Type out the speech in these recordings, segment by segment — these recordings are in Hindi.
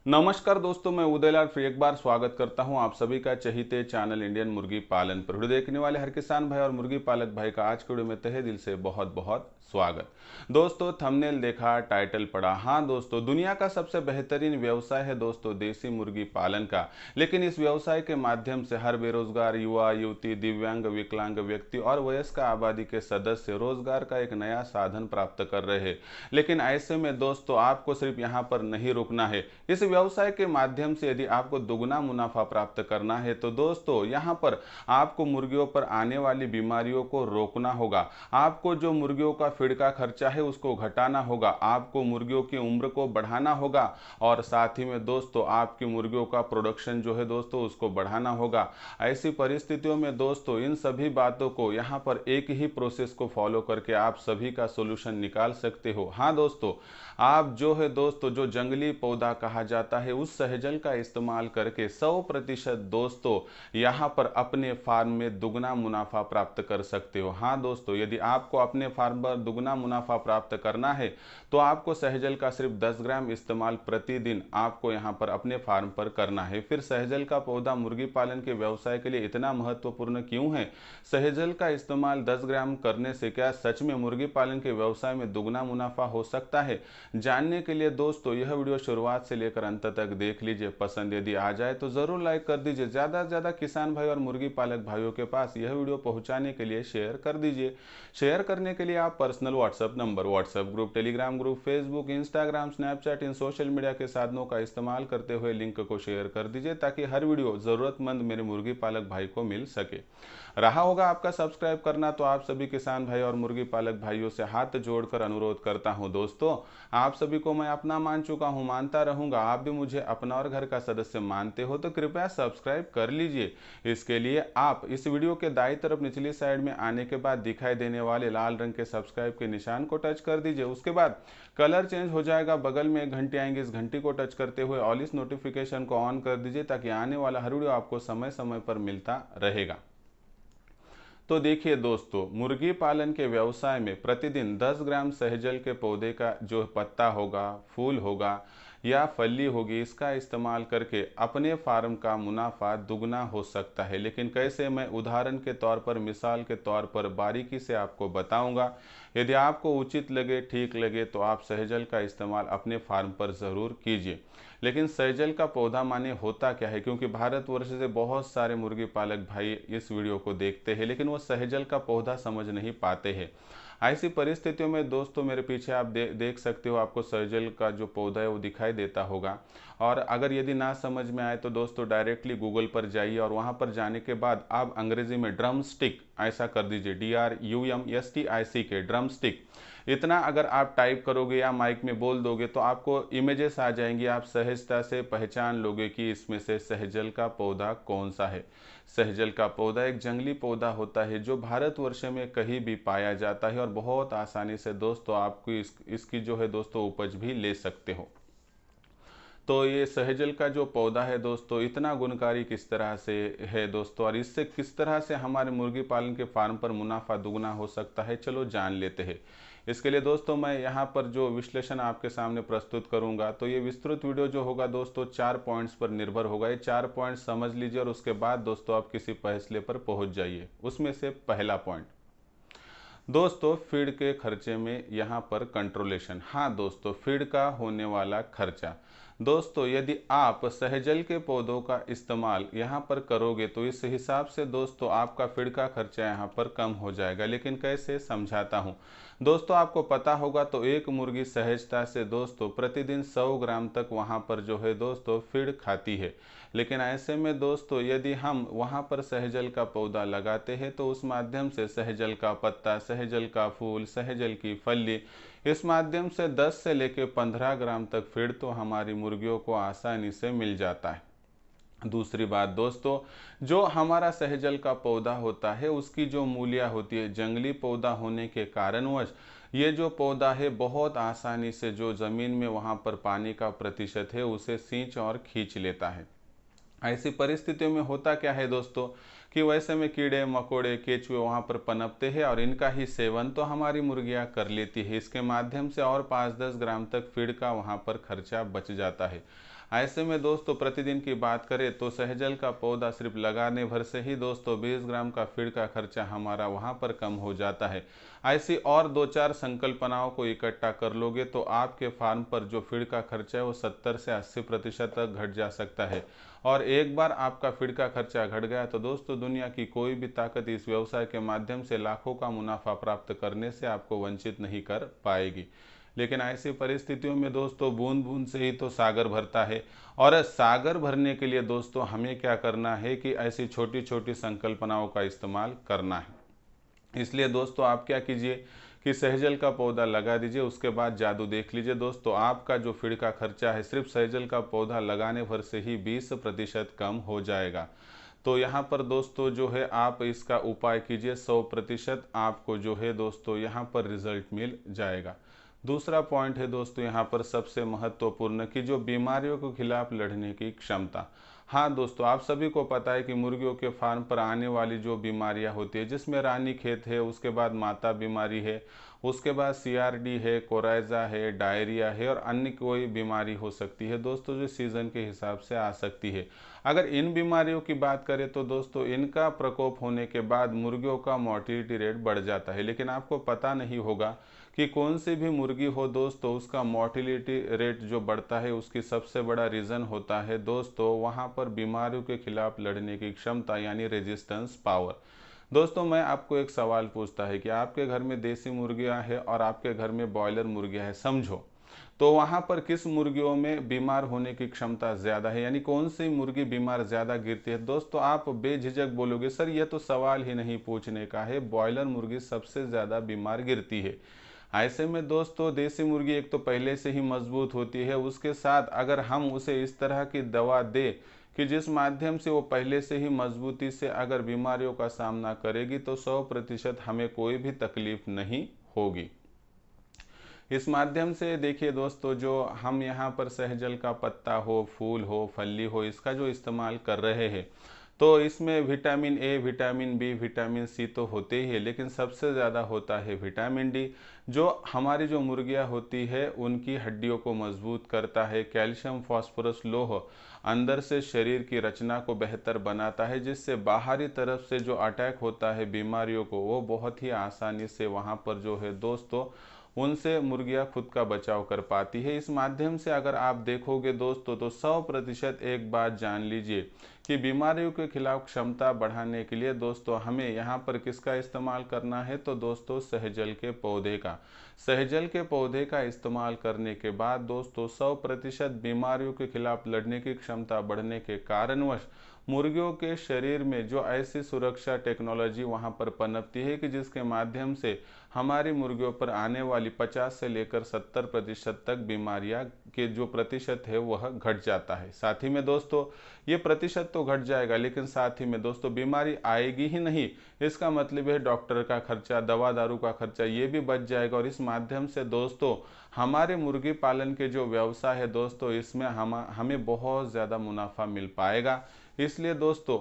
नमस्कार दोस्तों, मैं उदयलाल फिर एक बार स्वागत करता हूं आप सभी का चहीते चैनल इंडियन मुर्गी पालन पर। वीडियो देखने वाले हर किसान भाई और मुर्गी पालक भाई का आज के वीडियो में तहे दिल से बहुत बहुत स्वागत। दोस्तों, थंबनेल देखा, टाइटल पढ़ा। हाँ दोस्तों, दुनिया का सबसे बेहतरीन व्यवसाय है दोस्तों देसी मुर्गी पालन का। लेकिन इस व्यवसाय के माध्यम से हर बेरोजगार युवा युवती, दिव्यांग, विकलांग व्यक्ति और वयस्क आबादी के सदस्य रोजगार का एक नया साधन प्राप्त कर रहे हैं। लेकिन ऐसे में दोस्तों आपको सिर्फ यहाँ पर नहीं रुकना है। इस व्यवसाय के माध्यम से यदि आपको दुगना मुनाफा प्राप्त करना है तो दोस्तों यहाँ पर आपको मुर्गियों पर आने वाली बीमारियों को रोकना होगा। आपको जो मुर्गियों का फीड का खर्चा है उसको घटाना होगा। आपको मुर्गियों की उम्र को बढ़ाना होगा और साथ ही में दोस्तों आपकी मुर्गियों का प्रोडक्शन जो है दोस्तों उसको बढ़ाना होगा। ऐसी परिस्थितियों में दोस्तों इन सभी बातों को यहाँ पर एक ही प्रोसेस को फॉलो करके आप सभी का सोल्यूशन निकाल सकते हो। हाँ दोस्तों, आप जो है दोस्तों जो जंगली पौधा कहा जाता है उस सहजल का इस्तेमाल करके 100% दोस्तों यहाँ पर अपने फार्म में दुगना मुनाफा प्राप्त कर सकते हो। हाँ दोस्तों, यदि आपको अपने फार्म पर दुगना मुनाफा प्राप्त करना है तो आपको सहजल का सिर्फ 10 ग्राम इस्तेमाल प्रतिदिन आपको यहाँ पर अपने फार्म पर करना है। फिर सहजल का पौधा मुर्गी पालन के व्यवसाय के लिए इतना महत्वपूर्ण क्यों है? सहजल का इस्तेमाल 10 ग्राम करने से क्या सच में मुर्गी पालन के व्यवसाय में दुगना मुनाफा हो सकता है? जानने के लिए दोस्तों यह वीडियो शुरुआत से लेकर अंत तक देख लीजिए। पसंद यदि आ जाए तो ज़रूर लाइक कर दीजिए। ज़्यादा से ज़्यादा किसान भाई और मुर्गी पालक भाइयों के पास यह वीडियो पहुंचाने के लिए शेयर कर दीजिए। शेयर करने के लिए आप personal WhatsApp number, WhatsApp group, Telegram group, Facebook, Instagram, Snapchat इन सोशल मीडिया के साधनों का इस्तेमाल करते हुए लिंक को शेयर कर दीजिए ताकि हर वीडियो ज़रूरतमंद मेरे मुर्गी पालक भाई को मिल सके। रहा होगा आपका सब्सक्राइब करना तो आप सभी किसान भाई और मुर्गी पालक भाइयों से हाथ जोड़कर अनुरोध करता हूं दोस्तों, आप सभी को मैं अपना मान चुका हूं, मानता रहूंगा। आप भी मुझे अपना और घर का सदस्य मानते हो तो कृपया सब्सक्राइब कर लीजिए। इसके लिए आप इस वीडियो के दाईं तरफ निचली साइड में आने के बाद दिखाई देने वाले लाल रंग के सब्सक्राइब के निशान को टच कर दीजिए। उसके बाद कलर चेंज हो जाएगा, बगल में एक घंटी आएंगे, इस घंटी को टच करते हुए ऑल इस नोटिफिकेशन को ऑन कर दीजिए ताकि आने वाला हर वीडियो आपको समय समय पर मिलता रहेगा। तो देखिए दोस्तों, मुर्गी पालन के व्यवसाय में प्रतिदिन 10 ग्राम सहजल के पौधे का जो पत्ता होगा, फूल होगा या फली होगी, इसका इस्तेमाल करके अपने फार्म का मुनाफा दुगना हो सकता है। लेकिन कैसे, मैं उदाहरण के तौर पर, मिसाल के तौर पर बारीकी से आपको बताऊंगा। यदि आपको उचित लगे, ठीक लगे तो आप सहजल का इस्तेमाल अपने फार्म पर ज़रूर कीजिए। लेकिन सहजल का पौधा माने होता क्या है? क्योंकि भारतवर्ष से बहुत सारे मुर्गी पालक भाई इस वीडियो को देखते हैं लेकिन वो सहजल का पौधा समझ नहीं पाते हैं। ऐसी परिस्थितियों में दोस्तों मेरे पीछे आप देख सकते हो, आपको सहजल का जो पौधा है वो दिखाई देता होगा। और अगर यदि ना समझ में आए तो दोस्तों डायरेक्टली गूगल पर जाइए और वहाँ पर जाने के बाद आप अंग्रेजी में ड्रम स्टिक ऐसा कर दीजिए, DRUMSTICK, ड्रम स्टिक। इतना अगर आप टाइप करोगे या माइक में बोल दोगे तो आपको इमेजेस आ जाएंगी, आप सहजता से पहचान लोगे कि इसमें से सहजल का पौधा कौन सा है। सहजल का पौधा एक जंगली पौधा होता है जो भारतवर्ष में कहीं भी पाया जाता है और बहुत आसानी से दोस्तों आपको इसकी जो है दोस्तों उपज भी ले सकते हो। तो ये सहजल का जो पौधा है दोस्तों इतना गुणकारी किस तरह से है दोस्तों, और इससे किस तरह से हमारे मुर्गी पालन के फार्म पर मुनाफा दुगना हो सकता है, चलो जान लेते हैं। इसके लिए दोस्तों मैं यहाँ पर जो विश्लेषण आपके सामने प्रस्तुत करूँगा तो ये विस्तृत वीडियो जो होगा दोस्तों 4 पॉइंट्स पर निर्भर होगा। ये 4 पॉइंट समझ लीजिए और उसके बाद दोस्तों आप किसी फैसले पर पहुँच जाइए। उसमें से पहला पॉइंट दोस्तों, फीड के खर्चे में यहाँ पर कंट्रोलेशन। हाँ दोस्तों, फीड का होने वाला खर्चा। दोस्तों यदि आप सहजल के पौधों का इस्तेमाल यहाँ पर करोगे तो इस हिसाब से दोस्तों आपका फीड का खर्चा यहाँ पर कम हो जाएगा। लेकिन कैसे, समझाता हूँ। दोस्तों आपको पता होगा तो एक मुर्गी सहजता से दोस्तों प्रतिदिन 100 ग्राम तक वहाँ पर जो है दोस्तों फीड खाती है। लेकिन ऐसे में दोस्तों यदि हम वहाँ पर सहजल का पौधा लगाते हैं तो उस माध्यम से सहजल का पत्ता, सहजल का फूल, सहजल की फली, इस माध्यम से 10 से लेकर 15 ग्राम तक फीड तो हमारी मुर्गियों को आसानी से मिल जाता है। दूसरी बात दोस्तों, जो हमारा सहजल का पौधा होता है उसकी जो मूलियाँ होती है, जंगली पौधा होने के कारणवश ये जो पौधा है बहुत आसानी से जो ज़मीन में वहाँ पर पानी का प्रतिशत है उसे सींच और खींच लेता है। ऐसी परिस्थितियों में होता क्या है दोस्तों कि वैसे में कीड़े मकोड़े केचुए वहाँ पर पनपते हैं और इनका ही सेवन तो हमारी मुर्गियाँ कर लेती है। इसके माध्यम से और 5-10 ग्राम तक फीड का वहाँ पर खर्चा बच जाता है। ऐसे में दोस्तों प्रतिदिन की बात करें तो सहजल का पौधा सिर्फ लगाने भर से ही दोस्तों 20 ग्राम का फीड का खर्चा हमारा वहाँ पर कम हो जाता है। ऐसी और दो चार संकल्पनाओं को इकट्ठा कर लोगे तो आपके फार्म पर जो फीड का खर्चा है वो 70 से 80% तक घट जा सकता है। और एक बार आपका फीड का खर्चा घट गया तो दोस्तों दुनिया की कोई भी ताकत इस व्यवसाय के माध्यम से लाखों का मुनाफा प्राप्त करने से आपको वंचित नहीं कर पाएगी। लेकिन ऐसी परिस्थितियों में दोस्तों बूंद बूंद से ही तो सागर भरता है, और सागर भरने के लिए दोस्तों हमें क्या करना है कि ऐसी छोटी छोटी संकल्पनाओं का इस्तेमाल करना है। इसलिए दोस्तों आप क्या कीजिए कि सहजल का पौधा लगा दीजिए, उसके बाद जादू देख लीजिए दोस्तों, आपका जो फीड का खर्चा है सिर्फ सहजल का पौधा लगाने भर से ही 20% कम हो जाएगा। तो यहाँ पर दोस्तों जो है आप इसका उपाय कीजिए, 100% आपको जो है दोस्तों यहाँ पर रिजल्ट मिल जाएगा। दूसरा पॉइंट है दोस्तों यहाँ पर सबसे महत्वपूर्ण कि जो बीमारियों के खिलाफ लड़ने की क्षमता। हाँ दोस्तों, आप सभी को पता है कि मुर्गियों के फार्म पर आने वाली जो बीमारियां होती है, जिसमें रानीखेत है, उसके बाद माता बीमारी है, उसके बाद सीआरडी है, कोराइजा है, डायरिया है और अन्य कोई बीमारी हो सकती है दोस्तों जो सीज़न के हिसाब से आ सकती है। अगर इन बीमारियों की बात करें तो दोस्तों इनका प्रकोप होने के बाद मुर्गियों का मोर्टिलिटी रेट बढ़ जाता है, लेकिन आपको पता नहीं होगा कि कौन सी भी मुर्गी हो दोस्तों उसका मोर्टिलिटी रेट जो बढ़ता है उसकी सबसे बड़ा रीज़न होता है दोस्तों वहाँ पर बीमारियों के खिलाफ लड़ने की क्षमता यानी रेजिस्टेंस पावर। दोस्तों मैं आपको एक सवाल पूछता है कि आपके घर में देसी मुर्गियां हैं और आपके घर में बॉयलर मुर्गियां हैं, समझो, तो वहाँ पर किस मुर्गियों में बीमार होने की क्षमता ज़्यादा है, यानी कौन सी मुर्गी बीमार ज़्यादा गिरती है? दोस्तों आप बेझिझक बोलोगे सर ये तो सवाल ही नहीं पूछने का है, बॉयलर मुर्गी सबसे ज़्यादा बीमार गिरती है। ऐसे में दोस्तों देसी मुर्गी एक तो पहले से ही मजबूत होती है, उसके साथ अगर हम उसे इस तरह की दवा दें कि जिस माध्यम से वो पहले से ही मजबूती से अगर बीमारियों का सामना करेगी तो 100% हमें कोई भी तकलीफ नहीं होगी। इस माध्यम से देखिए दोस्तों जो हम यहाँ पर सहजल का पत्ता हो, फूल हो, फली हो, इसका जो इस्तेमाल कर रहे हैं तो इसमें vitamin A, vitamin B, vitamin C तो होते ही है, लेकिन सबसे ज़्यादा होता है विटामिन डी जो हमारी जो मुर्गियाँ होती है उनकी हड्डियों को मजबूत करता है। कैल्शियम, फास्फोरस, लोह अंदर से शरीर की रचना को बेहतर बनाता है, जिससे बाहरी तरफ से जो अटैक होता है बीमारियों को वो बहुत ही आसानी से वहाँ पर जो है दोस्तों उनसे मुर्गियाँ खुद का बचाव कर पाती है। इस माध्यम से अगर आप देखोगे दोस्तों तो 100% एक बात जान लीजिए कि बीमारियों के खिलाफ क्षमता बढ़ाने के लिए दोस्तों हमें यहाँ पर किसका इस्तेमाल करना है, तो दोस्तों सहजल के पौधे का। सहजल के पौधे का इस्तेमाल करने के बाद दोस्तों 100% बीमारियों के खिलाफ लड़ने की क्षमता बढ़ने के कारणवश मुर्गियों के शरीर में जो ऐसी सुरक्षा टेक्नोलॉजी वहाँ पर पनपती है कि जिसके माध्यम से हमारी मुर्गियों पर आने वाली 50 से लेकर 70% तक बीमारियां के जो प्रतिशत है वह घट जाता है। साथ ही में दोस्तों ये प्रतिशत तो घट जाएगा, लेकिन साथ ही में दोस्तों बीमारी आएगी ही नहीं, इसका मतलब है डॉक्टर का खर्चा, दवा दारू का खर्चा ये भी बच जाएगा। और इस माध्यम से दोस्तों हमारे मुर्गी पालन के जो व्यवसाय है दोस्तों इसमें हमें बहुत ज़्यादा मुनाफा मिल पाएगा। इसलिए दोस्तों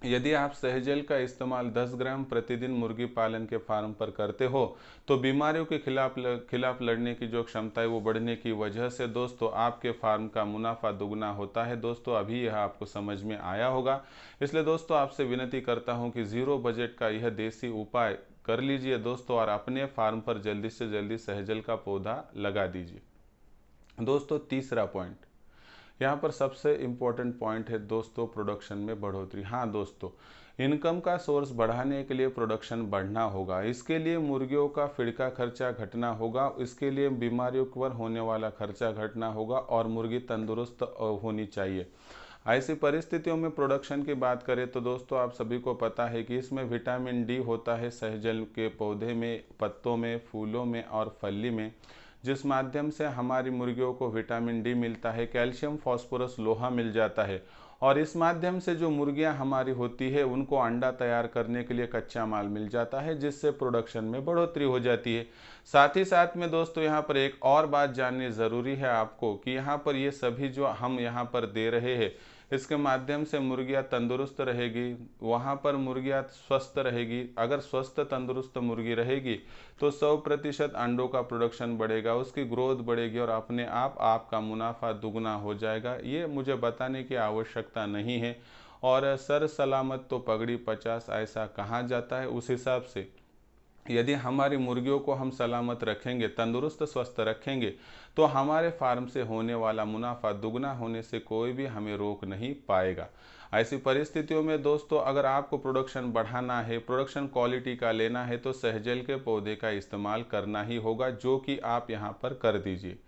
यदि आप सहजल का इस्तेमाल 10 ग्राम प्रतिदिन मुर्गी पालन के फार्म पर करते हो तो बीमारियों के खिलाफ लड़ने की जो क्षमता है वो बढ़ने की वजह से दोस्तों आपके फार्म का मुनाफा दुगना होता है। दोस्तों अभी यह आपको समझ में आया होगा, इसलिए दोस्तों आपसे विनती करता हूं कि जीरो बजट का यह देसी उपाय कर लीजिए दोस्तों और अपने फार्म पर जल्दी से जल्दी सहजल का पौधा लगा दीजिए। दोस्तों तीसरा पॉइंट, यहाँ पर सबसे इम्पोर्टेंट पॉइंट है दोस्तों प्रोडक्शन में बढ़ोतरी। हाँ दोस्तों, इनकम का सोर्स बढ़ाने के लिए प्रोडक्शन बढ़ना होगा, इसके लिए मुर्गियों का फीड का खर्चा घटना होगा, इसके लिए बीमारियों पर होने वाला खर्चा घटना होगा और मुर्गी तंदुरुस्त होनी चाहिए। ऐसी परिस्थितियों में प्रोडक्शन की बात करें तो दोस्तों आप सभी को पता है कि इसमें विटामिन डी होता है सहजल के पौधे में, पत्तों में, फूलों में और फली में, जिस माध्यम से हमारी मुर्गियों को विटामिन डी मिलता है। कैल्शियम, फास्फोरस, लोहा मिल जाता है और इस माध्यम से जो मुर्गियां हमारी होती है उनको अंडा तैयार करने के लिए कच्चा माल मिल जाता है, जिससे प्रोडक्शन में बढ़ोतरी हो जाती है। साथ ही साथ में दोस्तों यहाँ पर एक और बात जाननी ज़रूरी है आपको कि यहाँ पर ये सभी जो हम यहाँ पर दे रहे हैं इसके माध्यम से मुर्गियाँ तंदुरुस्त रहेगी, वहाँ पर मुर्गियाँ स्वस्थ रहेगी। अगर स्वस्थ तंदुरुस्त मुर्गी रहेगी तो 100% अंडों का प्रोडक्शन बढ़ेगा, उसकी ग्रोथ बढ़ेगी और अपने आप आपका मुनाफा दुगना हो जाएगा। ये मुझे बताने की आवश्यकता नहीं है। और सर सलामत तो पगड़ी 50 ऐसा कहा जाता है। उस हिसाब से यदि हमारी मुर्गियों को हम सलामत रखेंगे, तंदुरुस्त स्वस्थ रखेंगे, तो हमारे फार्म से होने वाला मुनाफा दुगना होने से कोई भी हमें रोक नहीं पाएगा। ऐसी परिस्थितियों में दोस्तों, अगर आपको प्रोडक्शन बढ़ाना है, प्रोडक्शन क्वालिटी का लेना है, तो सहजल के पौधे का इस्तेमाल करना ही होगा, जो कि आप यहाँ पर कर दीजिए।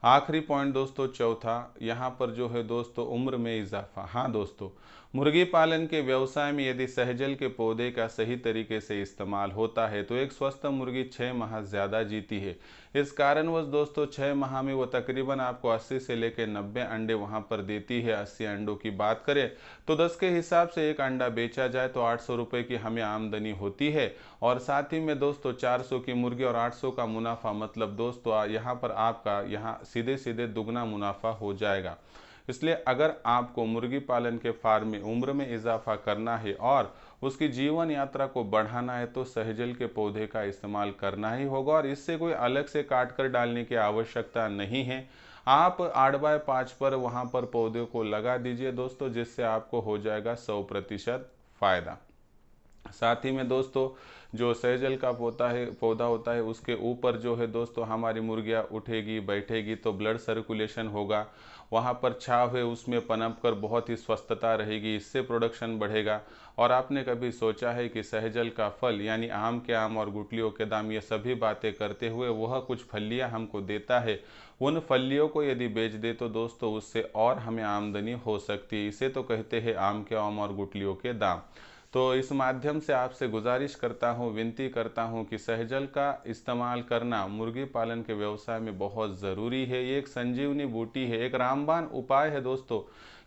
आखिरी पॉइंट दोस्तों, चौथा, यहाँ पर जो है दोस्तों, उम्र में इजाफा। हाँ दोस्तों, मुर्गी पालन के व्यवसाय में यदि सहजल के पौधे का सही तरीके से इस्तेमाल होता है तो एक स्वस्थ मुर्गी 6 माह ज़्यादा जीती है। इस कारणवश दोस्तों 6 माह में वो तकरीबन आपको 80 से लेकर 90 अंडे वहाँ पर देती है। 80 अंडों की बात करें तो 10 के हिसाब से एक अंडा बेचा जाए तो 800 रुपये की हमें आमदनी होती है। और साथ ही में दोस्तों 400 की मुर्गी और 800 का मुनाफा, मतलब दोस्तों यहाँ पर आपका यहाँ सीधे सीधे दुगना मुनाफा हो जाएगा। इसलिए अगर आपको मुर्गी पालन के फार्म में उम्र में इजाफा करना है और उसकी जीवन यात्रा को बढ़ाना है तो सहजल के पौधे का इस्तेमाल करना ही होगा, और इससे कोई अलग से काट कर डालने की आवश्यकता नहीं है। आप 8x5 पर वहाँ पर पौधे को लगा दीजिए दोस्तों, जिससे आपको हो जाएगा 100% फ़ायदा। साथ ही में दोस्तों जो सहजल का पौधा होता है उसके ऊपर जो है दोस्तों हमारी मुर्गियाँ उठेगी बैठेगी तो ब्लड सर्कुलेशन होगा, वहाँ पर छाव है उसमें पनप कर बहुत ही स्वस्थता रहेगी, इससे प्रोडक्शन बढ़ेगा। और आपने कभी सोचा है कि सहजल का फल यानी आम के आम और गुठलियों के दाम, ये सभी बातें करते हुए वह कुछ फलियाँ हमको देता है, उन फलियों को यदि बेच दे तो दोस्तों उससे और हमें आमदनी हो सकती है। इसे तो कहते हैं आम के आम और गुठलियों के दाम। तो इस माध्यम से आपसे गुजारिश करता हूँ, विनती करता हूँ कि सहजल का इस्तेमाल करना मुर्गी पालन के व्यवसाय में बहुत ज़रूरी है। ये एक संजीवनी बूटी है, एक रामबाण उपाय है दोस्तों,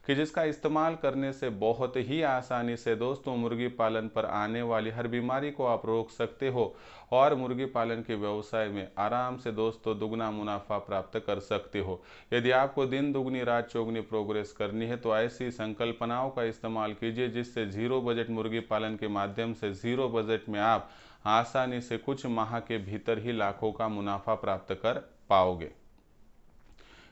कि जिसका इस्तेमाल करने से बहुत ही आसानी से दोस्तों मुर्गी पालन पर आने वाली हर बीमारी को आप रोक सकते हो और मुर्गी पालन के व्यवसाय में आराम से दोस्तों दुगना मुनाफा प्राप्त कर सकते हो। यदि आपको दिन दुगनी रात चौगुनी प्रोग्रेस करनी है तो ऐसी संकल्पनाओं का इस्तेमाल कीजिए, जिससे जीरो बजट मुर्गी पालन के माध्यम से जीरो बजट में आप आसानी से कुछ माह के भीतर ही लाखों का मुनाफा प्राप्त कर पाओगे।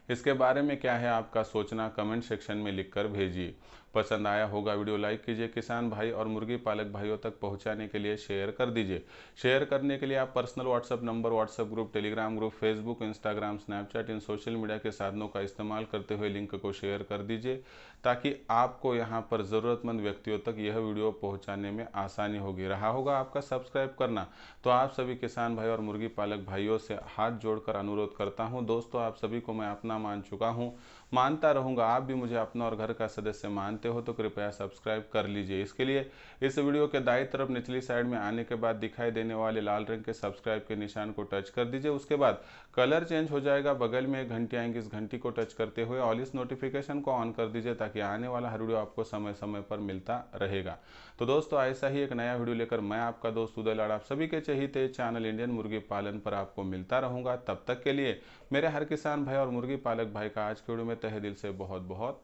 इसके बारे में क्या है आपका सोचना, कमेंट सेक्शन में लिखकर भेजिए। पसंद आया होगा वीडियो लाइक कीजिए, किसान भाई और मुर्गी पालक भाइयों तक पहुंचाने के लिए शेयर कर दीजिए। शेयर करने के लिए आप personal WhatsApp number, WhatsApp group, Telegram group, Facebook, Instagram, Snapchat, इन सोशल मीडिया के साधनों का इस्तेमाल करते हुए लिंक को शेयर कर दीजिए, ताकि आपको यहाँ पर ज़रूरतमंद व्यक्तियों तक यह वीडियो पहुँचाने में आसानी होगी। रहा होगा आपका सब्सक्राइब करना, तो आप सभी किसान भाई और मुर्गी पालक भाइयों से हाथ जोड़कर अनुरोध करता हूँ। दोस्तों आप सभी को मैं अपना मान चुका हूँ, मानता रहूँगा। आप भी मुझे अपना और घर का सदस्य मानते हो तो कृपया सब्सक्राइब कर लीजिए। इसके लिए इस वीडियो के दाईं तरफ निचली साइड में आने के बाद दिखाई देने वाले लाल रंग के सब्सक्राइब के निशान को टच कर दीजिए। उसके बाद कलर चेंज हो जाएगा, बगल में एक घंटी आएंगी, इस घंटी को टच करते हुए ऑल इस नोटिफिकेशन को ऑन कर दीजिए, ताकि आने वाला हर वीडियो आपको समय समय पर मिलता रहेगा। तो दोस्तों ऐसा ही एक नया वीडियो लेकर मैं आपका दोस्त उदय लाड़ आप सभी के चहीते चैनल इंडियन मुर्गी पालन पर आपको मिलता रहूँगा। तब तक के लिए मेरे हर किसान भाई और मुर्गी पालक भाई का आज के वीडियो में तहे दिल से बहुत बहुत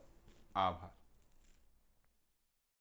आभार।